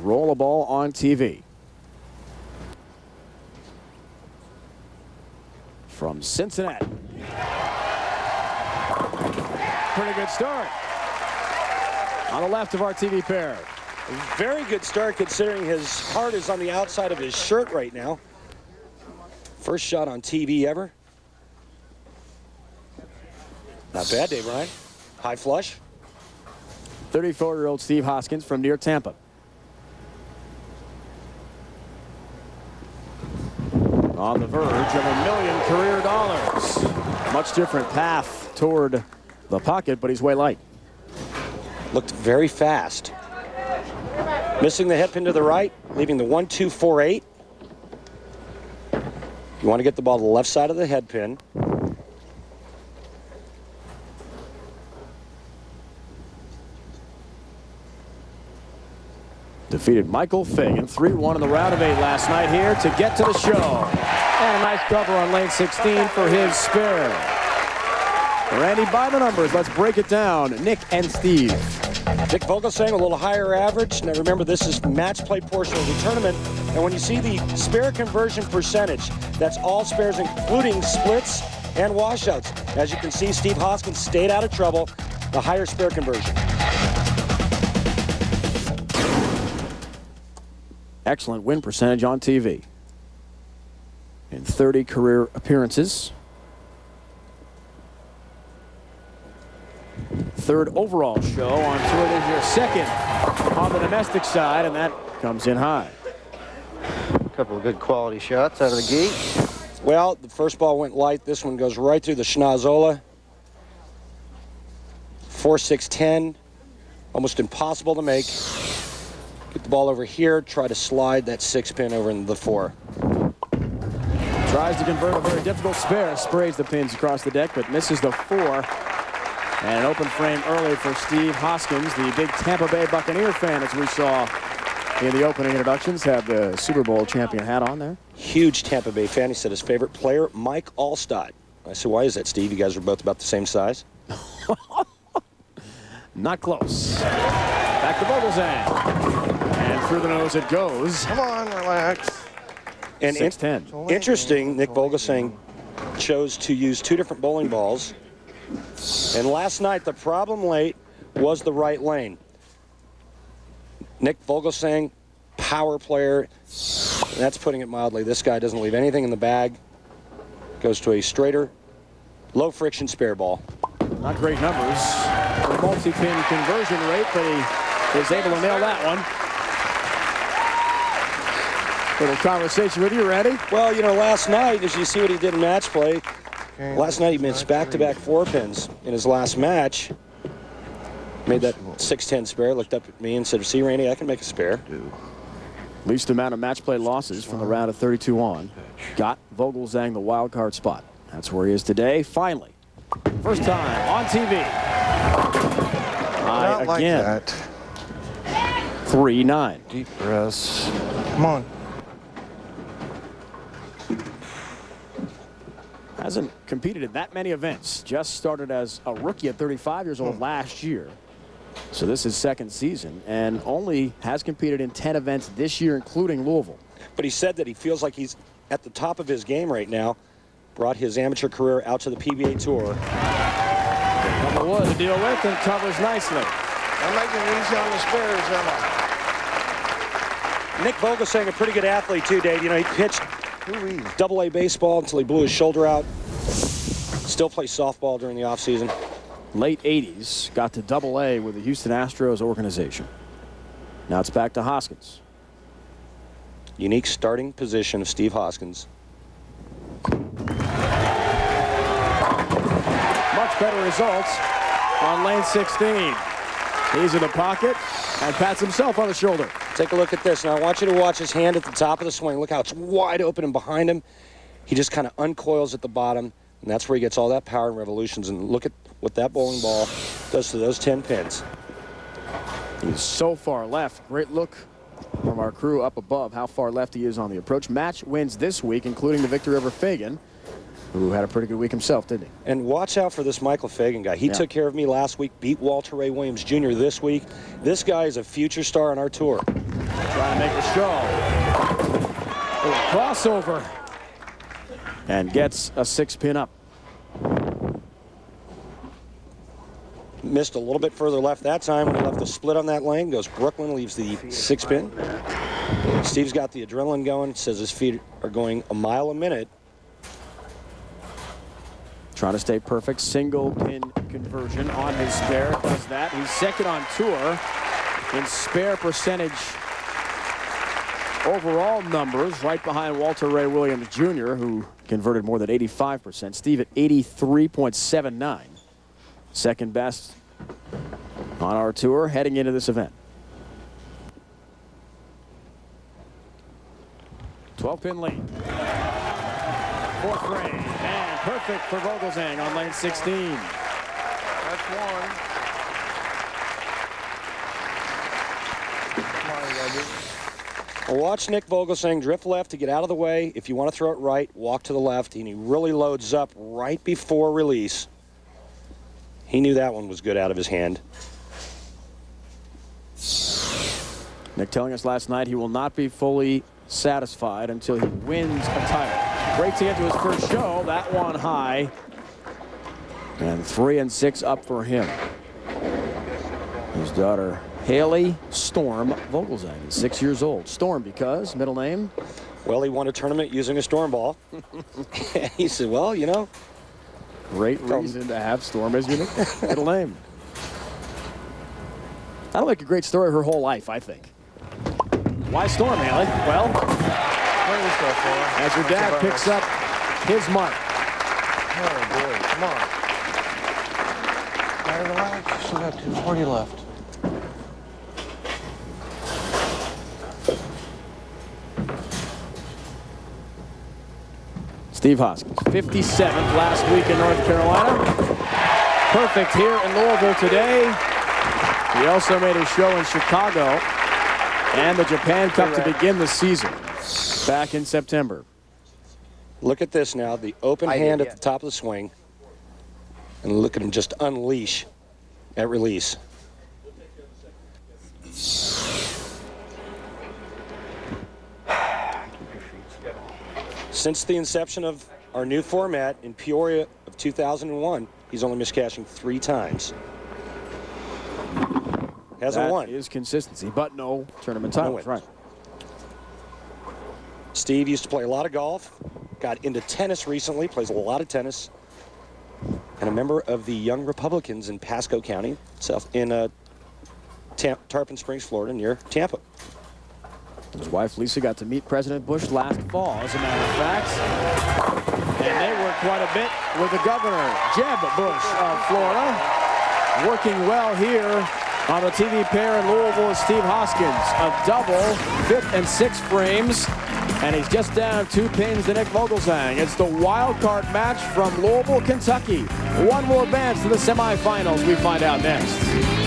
roll a ball on TV. From Cincinnati. Pretty good start on the left of our TV pair. Very good start considering his heart is on the outside of his shirt right now. First shot on TV ever. Not bad, Dave Ryan. High flush. 34-year-old Steve Hoskins from near Tampa. On the verge of $1 million career dollars. Much different path toward the pocket, but he's way light. Looked very fast. Missing the head pin to the right, leaving the 1-2-4-8. You want to get the ball to the left side of the head pin. Defeated Michael Fagan 3-1 in the round of 8 last night here to get to the show. And a nice cover on lane 16 for his spare. Randy, by the numbers, let's break it down. Nick and Steve. Nick-Vogelgesang a little higher average. Now remember, this is match play portion of the tournament. And when you see the spare conversion percentage, that's all spares including splits and washouts. As you can see, Steve Hoskins stayed out of trouble. The higher spare conversion. Excellent win percentage on TV. In 30 career appearances. Third overall show on tour this year. Second on the domestic side, and that comes in high. A couple of good quality shots out of the gate. Well, the first ball went light. This one goes right through the schnozola. 4-6-10. Almost impossible to make. Get the ball over here, try to slide that 6-pin over into the 4. Tries to convert a very difficult spare, sprays the pins across the deck, but misses the 4. And an open frame early for Steve Hoskins, the big Tampa Bay Buccaneer fan, as we saw in the opening introductions, have the Super Bowl champion hat on there. Huge Tampa Bay fan. He said his favorite player, Mike Allstott. I said, why is that, Steve? You guys are both about the same size. Not close. Back to Vogelgesang. And through the nose it goes. Come on, relax. And 6-10. Interesting, Nick-Vogelgesang chose to use 2 different bowling balls. And last night, the problem late was the right lane. Nick-Vogelgesang, power player. And that's putting it mildly. This guy doesn't leave anything in the bag. Goes to a straighter, low-friction spare ball. Not great numbers for multi-pin conversion rate, but he is able to nail that one. Little conversation with you, Randy. Well, you know, last night, as you see what he did in match play, last night he missed back-to-back 4-pins in his last match. Made that 6-10 spare, looked up at me and said, see, Randy, I can make a spare. Least amount of match play losses from the round of 32 on. Got Vogelgesang the wild card spot. That's where he is today, finally. First time on TV. Not like again. that. 3-9. Deep breaths. Come on. Hasn't competed in that many events. Just started as a rookie at 35 years old last year. So this is second season, and only has competed in 10 events this year, including Louisville. But he said that he feels like he's at the top of his game right now. Brought his amateur career out to the PBA Tour. Number 1 to deal with and covers nicely. I'm making it easy on the spares, am I? Nick-Vogelgesang, a pretty good athlete too, Dave. You know, he pitched AA baseball until he blew his shoulder out. Still plays softball during the offseason. Late 80s, got to AA with the Houston Astros organization. Now it's back to Hoskins. Unique starting position of Steve Hoskins. Much better results on lane 16. He's in the pocket and pats himself on the shoulder. Take a look at this. Now I want you to watch his hand at the top of the swing. Look how it's wide open and behind him. He just kind of uncoils at the bottom, and that's where he gets all that power and revolutions. And look at what that bowling ball does to those 10 pins. He's so far left. Great look from our crew up above how far left he is on the approach. Match wins this week, including the victory over Fagan, who had a pretty good week himself, didn't he? And watch out for this Michael Fagan guy. He took care of me last week, beat Walter Ray Williams Jr. this week. This guy is a future star on our tour. Trying to make a show. Crossover. And gets a 6-pin up. Missed a little bit further left that time when he left the split on that lane. Goes Brooklyn, leaves the 6-pin. Steve's got the adrenaline going. Says his feet are going a mile a minute. Trying to stay perfect. Single pin conversion on his spare. Does that. He's second on tour in spare percentage overall numbers, right behind Walter Ray Williams Jr., who converted more than 85%. Steve at 83.79. Second best on our tour heading into this event. 12-pin lead. Fourth frame. And perfect for Vogelgesang on lane 16. That's one. Come on, you gotta do it. Well, watch Nick-Vogelgesang drift left to get out of the way. If you want to throw it right, walk to the left. And he really loads up right before release. He knew that one was good out of his hand. Nick telling us last night he will not be fully satisfied until he wins a title. Great to get to his first show. That one high. And 3 and 6 up for him. His daughter, Haley Storm Vogelgesang, is 6 years old. Storm because, middle name? Well, he won a tournament using a storm ball. He said, well, you know. Great reason to have Storm as your middle name. That'll make a great story her whole life, I think. Why Storm, Haley? Well, as your dad picks up his mark. Oh, boy, come on. All right, relax. You still got 240 left. Steve Hoskins, 57th last week in North Carolina. Perfect here in Louisville today. He also made a show in Chicago and the Japan Cup to begin the season back in September. Look at this now, the open hand at the top of the swing. And look at him just unleash at release. Since the inception of our new format in Peoria of 2001, he's only missed cashing 3 times. Hasn't won. That is consistency, but no tournament titles, right. Steve used to play a lot of golf, got into tennis recently, plays a lot of tennis, and a member of the Young Republicans in Pasco County, Tarpon Springs, Florida, near Tampa. His wife Lisa got to meet President Bush last fall, as a matter of fact. And they worked quite a bit with the governor, Jeb Bush of Florida. Working well here on the TV pair in Louisville is Steve Hoskins. A double, 5th and 6th frames. And he's just down 2 pins to Nick-Vogelgesang. It's the wild card match from Louisville, Kentucky. One more advance to the semifinals. We find out next.